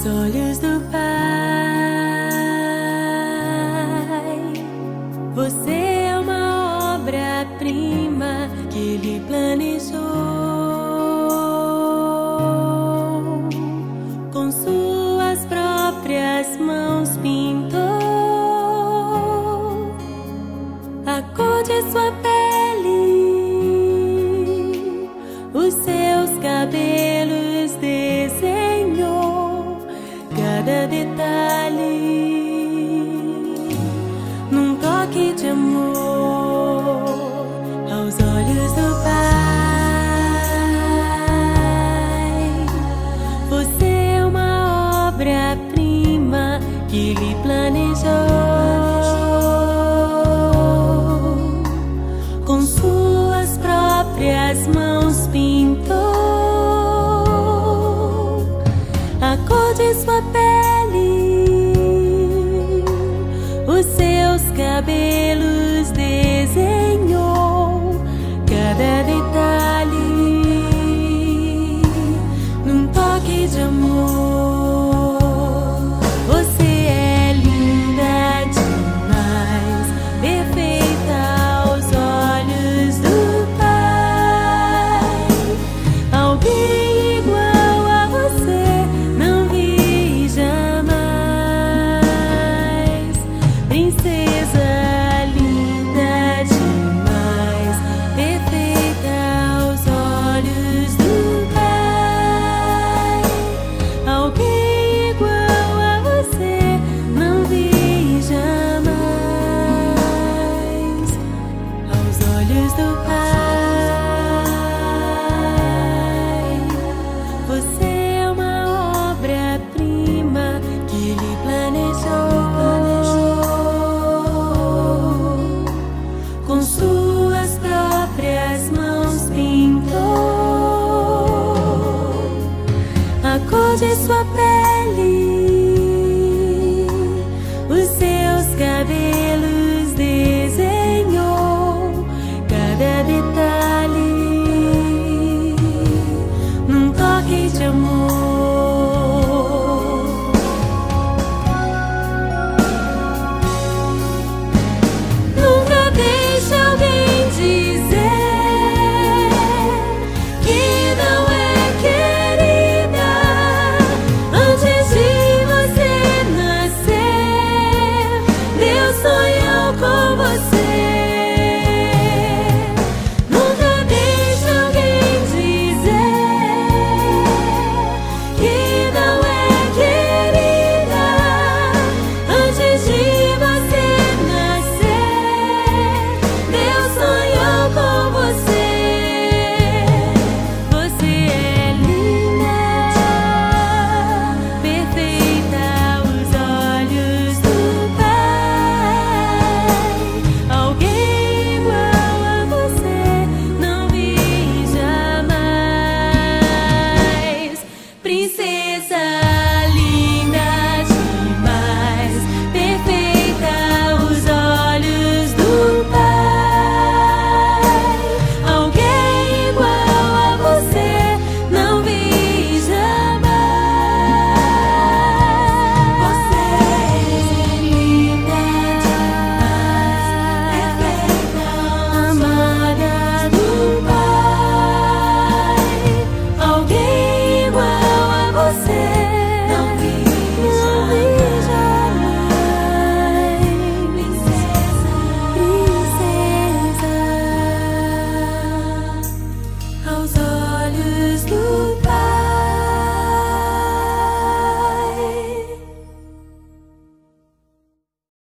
olhos do Pai. Você é uma obra-prima que Ele planejou. Com suas próprias mãos pintou a cor de sua pele, os seus cabelos desenhou cada detalhe. Num toque de amor aos olhos do Pai. Você é uma obra-prima que Ele planejou. Com suas próprias mãos pintou a cor de sua pele, os seus cabelos desenhou cada detalhe. Num toque de amor, você é linda demais, perfeita aos olhos do Pai. Alguém igual a você não vi jamais. Princesa linda demais, perfeita aos olhos do Pai. Alguém igual a você não vi jamais. Aos olhos do Pai, você é uma obra-prima que Ele planejou. Com suas próprias mãos pintou a cor de sua pele, os seus cabelos